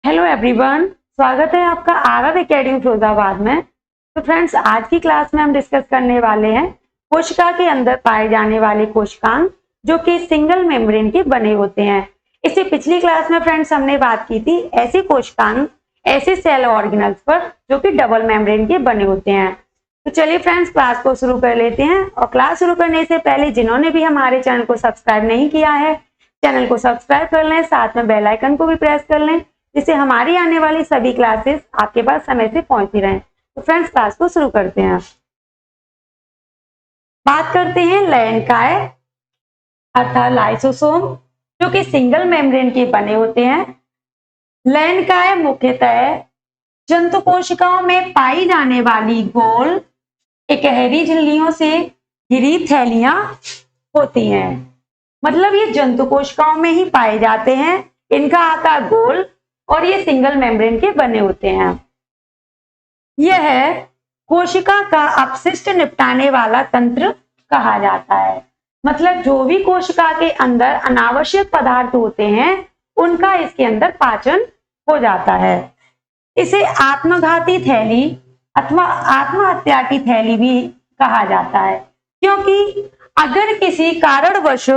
Hello everyone, स्वागत है आपका आरआर एकेडमी फिरोजाबाद में। तो फ्रेंड्स, आज की क्लास में हम डिस्कस करने वाले हैं कोशिका के अंदर पाए जाने वाले कोशिकांग जो कि सिंगल मेम्ब्रेन के बने होते हैं। इससे पिछली क्लास में फ्रेंड्स हमने बात की थी ऐसे कोशिकांग, ऐसे सेल ऑर्गेनल्स पर जो कि डबल मेम्ब्रेन के बने होते हैं। तो चलिए फ्रेंड्स, क्लास को शुरू कर लेते हैं। और क्लास शुरू करने से पहले जिन्होंने भी हमारे चैनल को सब्सक्राइब नहीं किया है, चैनल को सब्सक्राइब कर लें, साथ में बेल आइकन को भी प्रेस कर लें, जिससे हमारी आने वाली सभी क्लासेस आपके पास समय से पहुंचती रहें। तो फ्रेंड्स, क्लास को शुरू करते हैं। बात करते हैं लयनकाय अर्थात लाइसोसोम जो कि सिंगल मेम्ब्रेन के बने होते हैं। लयनकाय मुख्यतः जंतु कोशिकाओं में पाई जाने वाली गोल एकहरी झिल्लियों से घिरी थैलियां होती हैं। मतलब ये जंतु कोशिकाओं में ही पाए जाते हैं, इनका आकार गोल और ये सिंगल मेम्ब्रेन के बने होते हैं। यह कोशिका का अपशिष्ट निपटाने वाला तंत्र कहा जाता है। मतलब जो भी कोशिका के अंदर अनावश्यक पदार्थ होते हैं उनका इसके अंदर पाचन हो जाता है। इसे आत्मघाती थैली अथवा आत्महत्या की थैली भी कहा जाता है, क्योंकि अगर किसी कारणवश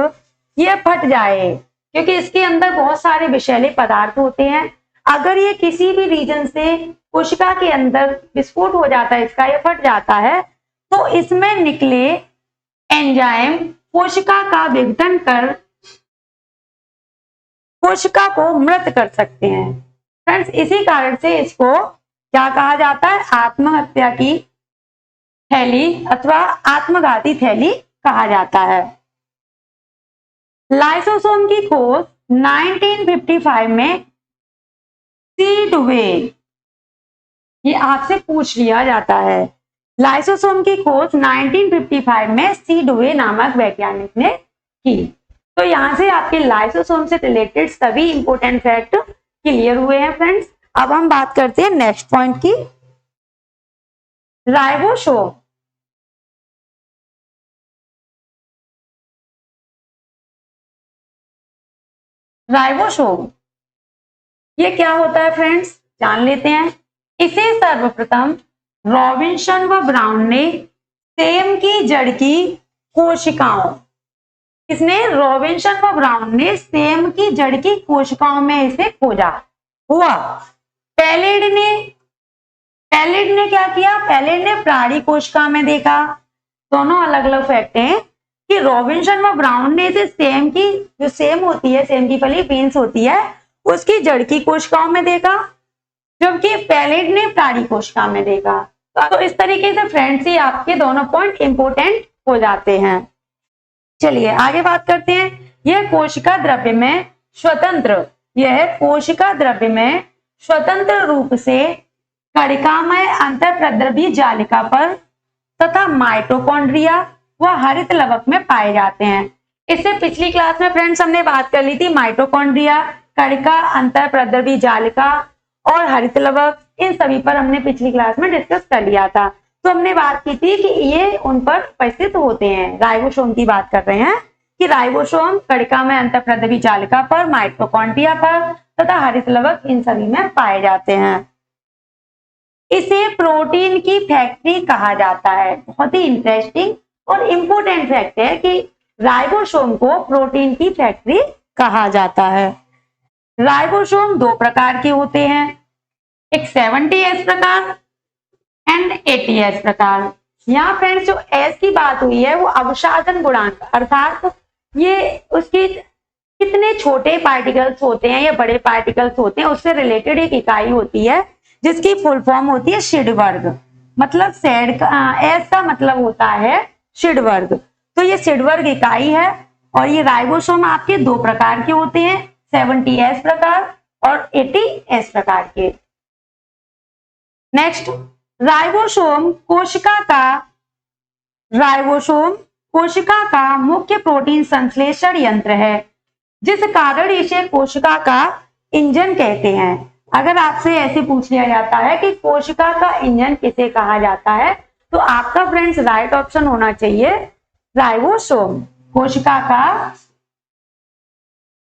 यह फट जाए, क्योंकि इसके अंदर बहुत सारे विषैले पदार्थ होते हैं, अगर ये किसी भी रीजन से कोशिका के अंदर विस्फोट हो जाता है, इसका ये फट जाता है, तो इसमें निकले एंजाइम कोशिका का विघटन कर कोशिका को मृत कर सकते हैं। फ्रेंड्स, इसी कारण से इसको क्या कहा जाता है? आत्महत्या की थैली अथवा आत्मघाती थैली कहा जाता है। लाइसोसोम की खोज 1955 में सीडवे, ये आपसे पूछ लिया जाता है। लाइसोसोम की खोज 1955 में सीडवे नामक वैज्ञानिक ने की। तो यहां से आपके लाइसोसोम से रिलेटेड सभी इंपोर्टेंट फैक्ट क्लियर हुए हैं। फ्रेंड्स, अब हम बात करते हैं नेक्स्ट पॉइंट की। राइबोसोम ये क्या होता है फ्रेंड्स, जान लेते हैं। इसे सर्वप्रथम रॉबिन्सन व ब्राउन ने सेम की जड़ की कोशिकाओं, इसने रॉबिन्सन व ब्राउन ने सेम की जड़ की कोशिकाओं में इसे खोजा हुआ। पैलेड ने क्या किया? पैलेड ने प्राणी कोशिका में देखा। दोनों अलग अलग फैक्ट हैं कि रॉबिन्सन व ब्राउन ने इसे सेम की, जो सेम होती है, सेम की फली बीन्स होती है, उसकी जड़ की कोशिकाओं में देखा, जबकि पैलेड ने प्राणी कोशिका में देखा। तो इस तरीके से फ्रेंड्स ही आपके दोनों पॉइंट इंपोर्टेंट हो जाते हैं। चलिए आगे बात करते हैं। यह कोशिका द्रव्य में स्वतंत्र रूप से कणिकामय अंतःप्रद्रव्य जालिका पर तथा माइटोकॉन्ड्रिया व हरित लवक में पाए जाते हैं। इससे पिछली क्लास में फ्रेंड्स हमने बात कर ली थी माइटोकॉन्ड्रिया, कणिका, अंतःप्रद्रव्य जालिका और हरित लवक, इन सभी पर हमने पिछली क्लास में डिस्कस कर लिया था। तो हमने बात की थी कि ये उन पर उपस्थित होते हैं। राइबोसोम की बात कर रहे हैं कि राइबोसोम कणिका में अंतःप्रद्रव्य जालिका पर, माइटोकॉन्ड्रिया पर तथा हरित लवक इन सभी में पाए जाते हैं। इसे प्रोटीन की फैक्ट्री कहा जाता है। बहुत ही इंटरेस्टिंग और इंपोर्टेंट फैक्ट है कि राइबोसोम को प्रोटीन की फैक्ट्री कहा जाता है। राइबोसोम दो प्रकार के होते हैं, एक 70S प्रकार एंड 80S प्रकार। यहाँ फ्रेंड्स जो S की बात हुई है वो अवसादन गुणांक, अर्थात ये उसकी कितने छोटे पार्टिकल्स होते हैं या बड़े पार्टिकल्स होते हैं उससे रिलेटेड एक इकाई होती है जिसकी फुल फॉर्म होती है सिडवर्ग। मतलब S का मतलब होता है सिडवर्ग। तो ये सिडवर्ग इकाई है और ये राइबोसोम आपके दो प्रकार के होते हैं, 70S प्रकार और 80S प्रकार के। नेक्स्ट, राइबोसोम कोशिका का मुख्य प्रोटीन संश्लेषण यंत्र है, जिस कारण इसे कोशिका का इंजन कहते हैं। अगर आपसे ऐसे पूछ लिया जाता है कि कोशिका का इंजन किसे कहा जाता है, तो आपका फ्रेंड्स राइट ऑप्शन होना चाहिए राइबोसोम, कोशिका का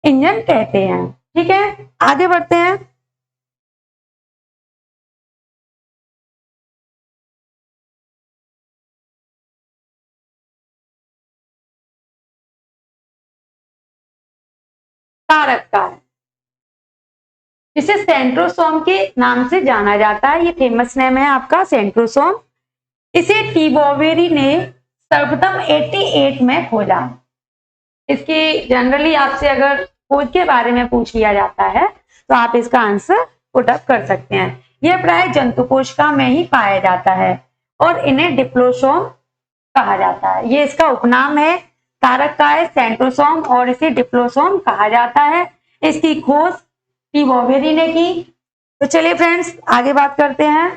इंजन कहते हैं। ठीक है, आगे बढ़ते हैं। कारक का है, जिसे सेंट्रोसोम के नाम से जाना जाता है। ये फेमस नेम है आपका सेंट्रोसोम। इसे टी बॉवेरी ने सर्वप्रथम 88 में खोजा। इसकी जनरली आपसे अगर खोज के बारे में पूछ लिया जाता है तो आप इसका आंसर पुट अप कर सकते हैं। यह प्राय जंतु कोशिका में ही पाया जाता है और इन्हें डिप्लोसोम कहा जाता है। ये इसका उपनाम है, कारक का है सेंट्रोसोम और इसे डिप्लोसोम कहा जाता है। इसकी खोज टी बॉवेरी ने की। तो चलिए फ्रेंड्स आगे बात करते हैं।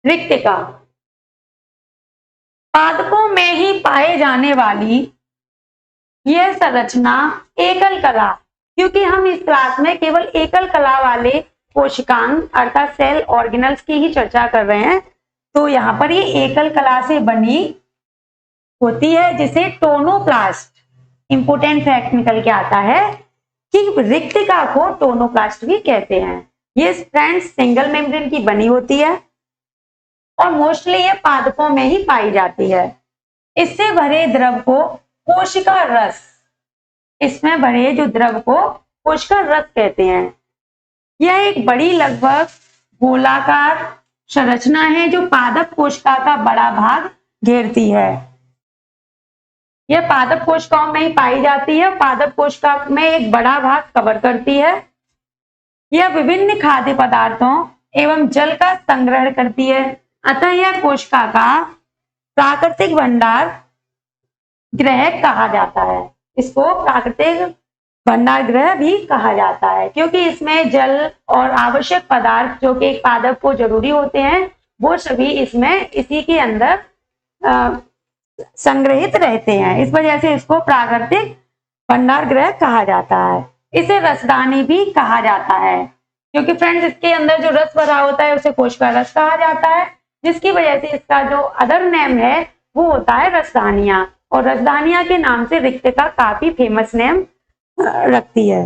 रिक्तिका पादपों में ही पाए जाने वाली यह संरचना एकल कला, क्योंकि हम इस क्लास में केवल एकल कला वाले कोशिकांग अर्थात सेल ऑर्गेनल्स की ही चर्चा कर रहे हैं, तो यहाँ पर ये एकल कला से बनी होती है, जिसे टोनोप्लास्ट, इंपोर्टेंट फैक्ट निकल के आता है कि रिक्तिका को टोनोप्लास्ट भी कहते हैं। ये फ्रेंड्स सिंगल मेम्ब्रेन की बनी होती है और मोस्टली ये पादपों में ही पाई जाती है। इससे भरे द्रव को कोशिका रस, इसमें भरे जो द्रव को कोशिका रस कहते हैं। यह एक बड़ी लगभग गोलाकार संरचना है जो पादप कोशिका का बड़ा भाग घेरती है। यह पादप कोशिकाओं में ही पाई जाती है, पादप कोशिका में एक बड़ा भाग कवर करती है। यह विभिन्न खाद्य पदार्थों एवं जल का संग्रह करती है, अतः यह कोशिका का प्राकृतिक भंडार गृह कहा जाता है। इसको प्राकृतिक भंडार गृह भी कहा जाता है, क्योंकि इसमें जल और आवश्यक पदार्थ जो कि एक पादप को जरूरी होते हैं वो सभी इसमें इसी के अंदर संग्रहित रहते हैं। इस वजह से इसको प्राकृतिक भंडार गृह कहा जाता है। इसे रसदानी भी कहा जाता है, क्योंकि फ्रेंड्स इसके अंदर जो रस भरा होता है उसे कोशिका रस कहा जाता है, जिसकी वजह से इसका जो अदर नेम है वो होता है रसदानिया, और रसदानिया के नाम से रिक्तिका काफी फेमस नेम रखती है।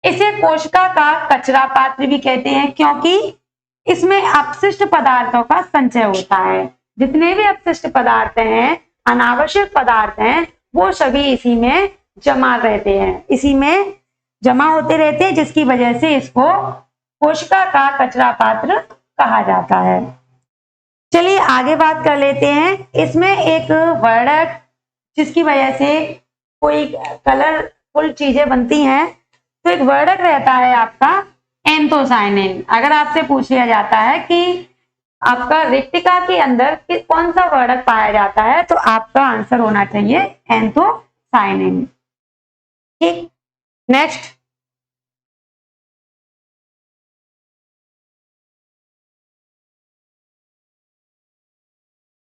इसे कोशिका का कचरा पात्र भी कहते हैं, क्योंकि इसमें अपशिष्ट पदार्थों का संचय होता है। जितने भी अपशिष्ट पदार्थ हैं, अनावश्यक पदार्थ हैं, वो सभी इसी में जमा रहते हैं, इसी में जमा होते रहते हैं, जिसकी वजह से इसको कोशिका का कचरा पात्र कहा जाता है। चलिए आगे बात कर लेते हैं। इसमें एक वर्णक जिसकी वजह से कोई कलरफुल चीजें बनती हैं, तो एक वर्णक रहता है आपका एंथोसायनिन। अगर आपसे पूछ लिया जाता है कि आपका रिक्तिका के अंदर कौन सा वर्णक पाया जाता है, तो आपका आंसर होना चाहिए एंथोसायनिन। ठीक, नेक्स्ट।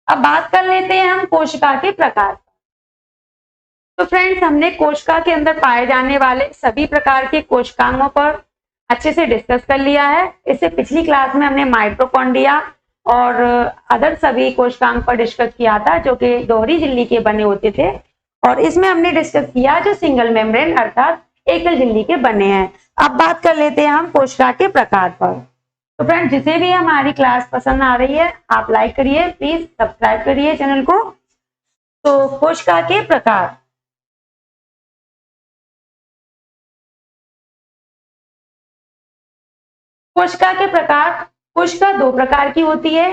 अब बात कर लेते हैं हम कोशिका के प्रकार। तो फ्रेंड्स हमने कोशिका के अंदर पाए जाने वाले सभी प्रकार के कोशिकांगों पर अच्छे से डिस्कस कर लिया है। इससे पिछली क्लास में हमने माइटोकॉन्ड्रिया और अदर सभी कोशिकांग पर डिस्कस किया था, जो कि दोहरी झिल्ली के बने होते थे, और इसमें हमने डिस्कस किया जो सिंगल मेम्ब्रेन अर्थात एकल झिल्ली के बने हैं। अब बात कर लेते हैं हम कोशिका के प्रकार पर। तो फ्रेंड्स जिसे भी हमारी क्लास पसंद आ रही है आप लाइक करिए, प्लीज सब्सक्राइब करिए चैनल को। तो कोशिका के प्रकार, कोशिका के प्रकार, कोशिका दो प्रकार की होती है।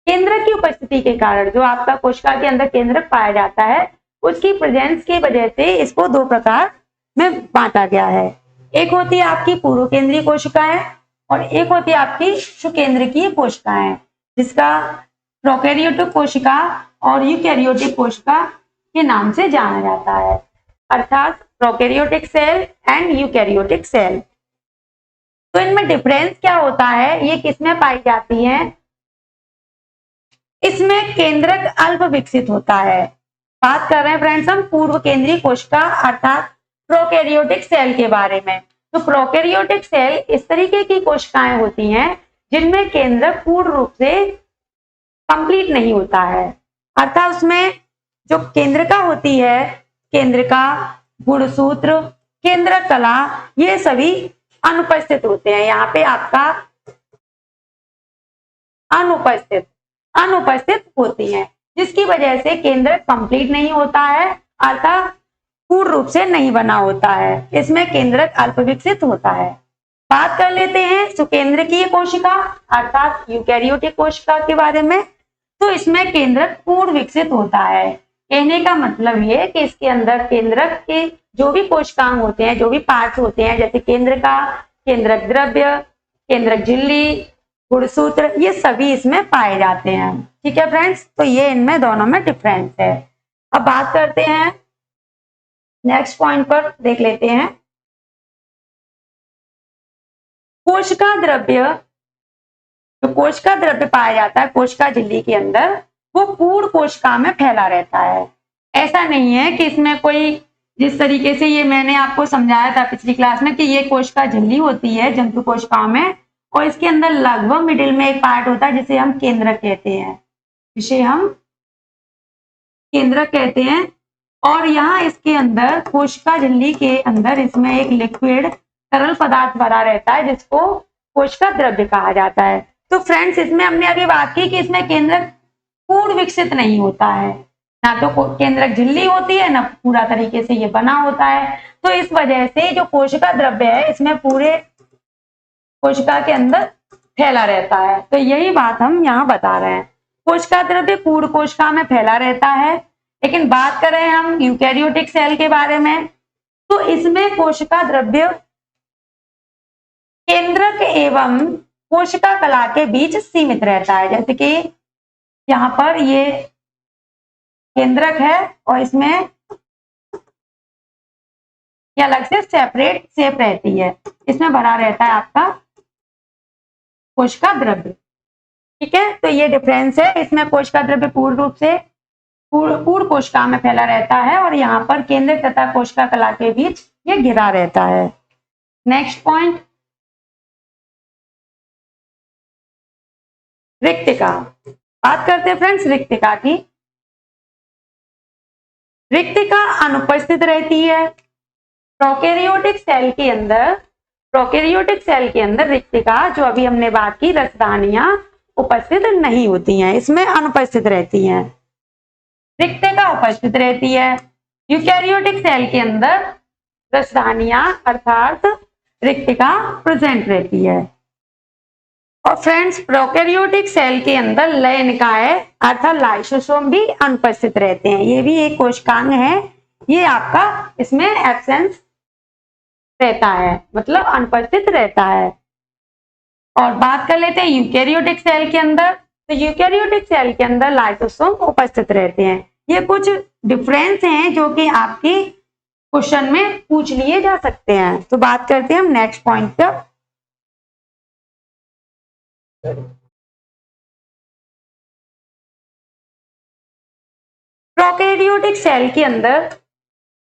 केंद्रक की उपस्थिति के कारण जो आपका कोशिका के अंदर केंद्रक पाया जाता है, उसकी प्रेजेंस की वजह से इसको दो प्रकार में बांटा गया है। एक होती है आपकी पूर्व केंद्रीय कोशिकाएं और एक होती है आपकी सुकेंद्रकीय कोशिकाएं, जिसका प्रोकैरियोटिक कोशिका और यूकैरियोटिक कोशिका के नाम से जाना जाता है, अर्थात prokaryotic cell and eukaryotic cell. तो इनमें डिफरेंस क्या होता है, ये किसमें पाई जाती है? इसमें केंद्रक अल्प विकसित होता है। बात कर रहे हैं फ्रेंड्स हम पूर्व केंद्रीय कोशिका अर्थात प्रोकैरियोटिक सेल के बारे में। तो प्रोकैरियोटिक सेल इस तरीके की कोशिकाएं होती हैं जिनमें केंद्रक पूर्ण रूप से कंप्लीट नहीं होता है, अर्थात उसमें जो केंद्रिका होती है, केंद्रिका, गुणसूत्र, केंद्रक कला, ये सभी अनुपस्थित होते हैं। यहाँ पे आपका अनुपस्थित अनुपस्थित होती हैं, जिसकी वजह से केंद्रक कंप्लीट नहीं होता है, अर्थात पूर्ण रूप से नहीं बना होता है। इसमें केंद्रक अल्प विकसित होता है। बात कर लेते हैं सुकेंद्रकीय कोशिका अर्थात यूकैरियोटिक कोशिका के बारे में। तो इसमें केंद्रक पूर्ण विकसित होता है। कहने का मतलब ये कि इसके अंदर केंद्रक के जो भी कोशिकांग होते हैं, जो भी पार्ट्स होते हैं, जैसे केंद्रका, केंद्रक द्रव्य, केंद्रक झिल्ली, गुणसूत्र, ये सभी इसमें पाए जाते हैं। ठीक है फ्रेंड्स, तो ये इनमें दोनों में डिफरेंस है। अब बात करते हैं नेक्स्ट पॉइंट पर, देख लेते हैं कोशिका द्रव्य। जो कोशिका द्रव्य पाया जाता है कोशिका झिल्ली के अंदर, वो पूर्ण कोशिका में फैला रहता है। ऐसा नहीं है कि इसमें कोई, जिस तरीके से ये मैंने आपको समझाया था पिछली क्लास में कि ये कोशिका झिल्ली होती है जंतु कोशिकाओं में, और इसके अंदर लगभग मिडिल में एक पार्ट होता है जिसे हम केंद्रक कहते हैं, जिसे हम केंद्रक कहते हैं। और यहाँ इसके अंदर कोशिका झिल्ली के अंदर इसमें एक लिक्विड तरल पदार्थ भरा रहता है जिसको कोशिका द्रव्य कहा जाता है। तो फ्रेंड्स, इसमें हमने अभी बात की कि इसमें केंद्रक पूर्ण विकसित नहीं होता है, ना तो केंद्रक झिल्ली होती है, ना पूरा तरीके से ये बना होता है। तो इस वजह से जो कोशिका द्रव्य है इसमें पूरे कोशिका के अंदर फैला रहता है। तो यही बात हम यहाँ बता रहे हैं, कोशिका द्रव्य पूर्ण कोशिका में फैला रहता है। लेकिन बात कर रहे हैं हम यूकैरियोटिक सेल के बारे में, तो इसमें कोशिका द्रव्य केंद्रक एवं कोशिका कला के बीच सीमित रहता है। जैसे कि यहाँ पर ये केंद्रक है और इसमें ये अलग से सेपरेट शेप रहती है, इसमें भरा रहता है आपका कोशिका द्रव्य। ठीक है, तो ये डिफरेंस है। इसमें कोशिका द्रव्य पूर्ण रूप से पूर्ण कोशिका में फैला रहता है और यहाँ पर केंद्रक तथा कोशिका कला के बीच ये घिरा रहता है। नेक्स्ट पॉइंट, रिक्तिका। बात करते हैं फ्रेंड्स रिक्तिका की। रिक्तिका अनुपस्थित रहती है प्रोकैरियोटिक सेल के अंदर। प्रोकैरियोटिक सेल के अंदर रिक्तिका, जो अभी हमने बात की, रसदानियां उपस्थित नहीं होती हैं, इसमें अनुपस्थित रहती हैं। रिक्तिका उपस्थित रहती है। यूकैरियोटिक सेल के अंदर रसदानियां अर्थात रिक्तिका प्रेजेंट रहती है। और फ्रेंड्स, प्रोकैरियोटिक सेल के अंदर लय निकाय अर्थात लाइसोसोम भी अनुपस्थित रहते हैं। ये भी एक कोशिकांग है, ये आपका इसमें एब्सेंस रहता है, मतलब अनुपस्थित रहता है। और बात कर लेते हैं यूकैरियोटिक सेल के अंदर। तो यूकैरियोटिक सेल के अंदर लाइसोसोम उपस्थित रहते हैं। ये कुछ डिफरेंस हैं जो कि आपकी क्वेश्चन में पूछ लिए जा सकते हैं। तो बात करते हैं हम नेक्स्ट पॉइंट पर। प्रोकैरियोटिक सेल के अंदर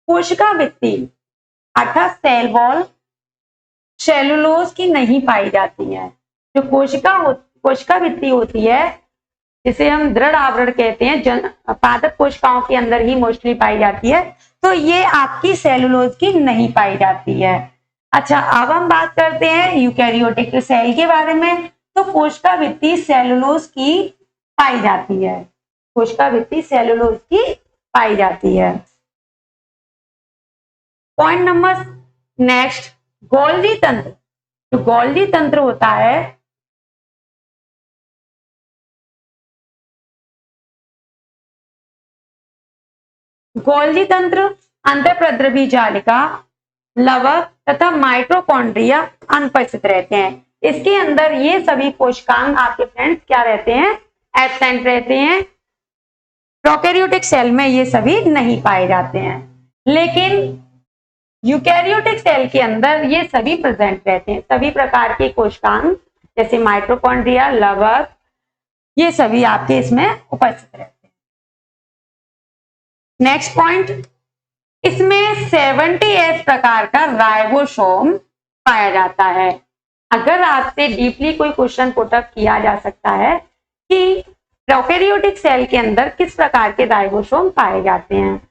कोशिका भित्ति अर्थात सेल वॉल सेलुलोज की नहीं पाई जाती है। जो कोशिका भित्ति होती है, जिसे हम दृढ़ आवरण कहते हैं, पादप कोशिकाओं के अंदर ही मोस्टली पाई जाती है, तो ये आपकी सेलुलोज की नहीं पाई जाती है। अच्छा, अब हम बात करते हैं यूकैरियोटिक सेल के बारे में। तो कोशिका भित्ति सेलुलोज की पाई जाती है, कोशिका भित्ति सेलुलोज की पाई जाती है। पॉइंट नंबर नेक्स्ट, गोल्जी तंत्र। जो गोल्जी तंत्र होता है, गोल्जी तंत्र अंतःप्रद्रवी जालिका, लवक तथा माइटोकॉन्ड्रिया अनुपस्थित रहते हैं। इसके अंदर ये सभी कोशिकांग आपके फ्रेंड्स क्या रहते हैं, एब्सेंट रहते हैं। प्रोकैरियोटिक सेल में ये सभी नहीं पाए जाते हैं, लेकिन यूकैरियोटिक सेल के अंदर ये सभी प्रेजेंट रहते हैं। सभी प्रकार के कोशिकांग जैसे माइटोकॉन्ड्रिया, लवक, ये सभी आपके इसमें उपस्थित रहते हैं। नेक्स्ट पॉइंट, इसमें 70S प्रकार का राइबोसोम पाया जाता है। अगर आपसे डीपली कोई क्वेश्चन पुटअप किया जा सकता है कि प्रोकैरियोटिक सेल के अंदर किस प्रकार के राइबोसोम पाए जाते हैं।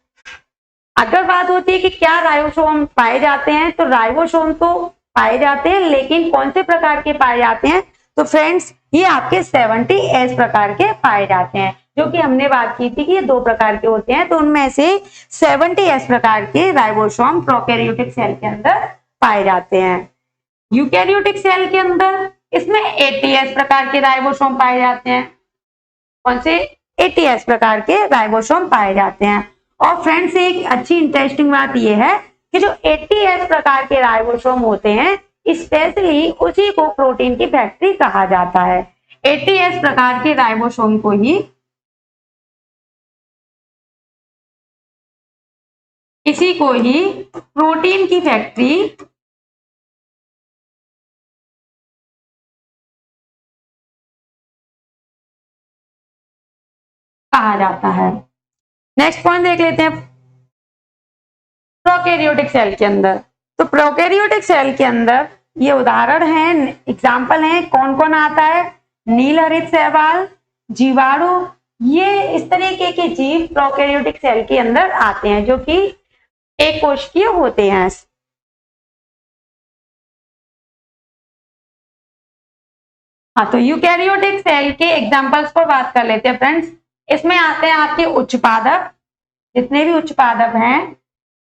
अगर बात होती है कि क्या राइबोसोम पाए जाते हैं, तो राइबोसोम तो पाए जाते हैं, लेकिन कौन से प्रकार के पाए जाते हैं, तो फ्रेंड्स ये आपके 70s प्रकार के पाए जाते हैं, जो कि हमने बात की थी कि ये 2 प्रकार के होते हैं, तो उनमें से 70s प्रकार के राइबोसोम प्रोकैरियोटिक सेल के अंदर पाए जाते हैं। यूकैरियोटिक सेल के अंदर इसमें 80s प्रकार के राइबोसोम पाए जाते हैं। कौन से? 80s प्रकार के राइबोसोम पाए जाते हैं। और फ्रेंड्स एक अच्छी इंटरेस्टिंग बात यह है कि जो 80s प्रकार के राइबोसोम होते हैं स्पेशली उसी को प्रोटीन की फैक्ट्री कहा जाता है। 80s प्रकार के राइबोसोम को ही इसी को ही प्रोटीन की फैक्ट्री कहा जाता है। नेक्स्ट पॉइंट देख लेते हैं प्रोकैरियोटिक सेल के अंदर। तो प्रोकैरियोटिक सेल के अंदर ये उदाहरण हैं, एग्जाम्पल हैं, कौन कौन आता है? नील हरित शैवाल, जीवाणु, ये इस तरीके के जीव प्रोकैरियोटिक सेल के अंदर आते हैं जो कि एक कोशिकीय होते हैं। हाँ, तो यूकैरियोटिक सेल के एग्जांपल्स पर बात कर लेते हैं फ्रेंड्स। इसमें आते हैं आपके उच्च पादप, जितने भी उच्च पादप हैं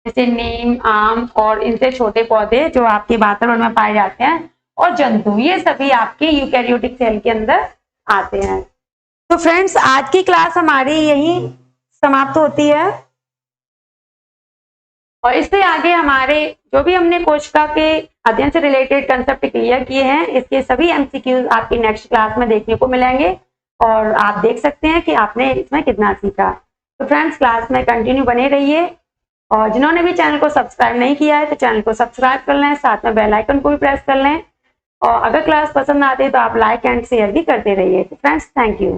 जैसे नीम, आम और इनसे छोटे पौधे जो आपके वातावरण में पाए जाते हैं, और जंतु, ये सभी आपके यूकैरियोटिक सेल के अंदर आते हैं। तो फ्रेंड्स आज की क्लास हमारी यही समाप्त होती है, और इससे आगे हमारे जो भी हमने कोशिका के अध्ययन से रिलेटेड कंसेप्ट क्लियर किए हैं, इसके सभी एमसीक्यूज आपकी नेक्स्ट क्लास में देखने को मिलेंगे, और आप देख सकते हैं कि आपने इसमें कितना सीखा। तो फ्रेंड्स क्लास में कंटिन्यू बने रहिए, और जिन्होंने भी चैनल को सब्सक्राइब नहीं किया है तो चैनल को सब्सक्राइब कर लें, साथ में बेल आइकन को भी प्रेस कर लें, और अगर क्लास पसंद आती है तो आप लाइक एंड शेयर भी करते रहिए। Friends thank you.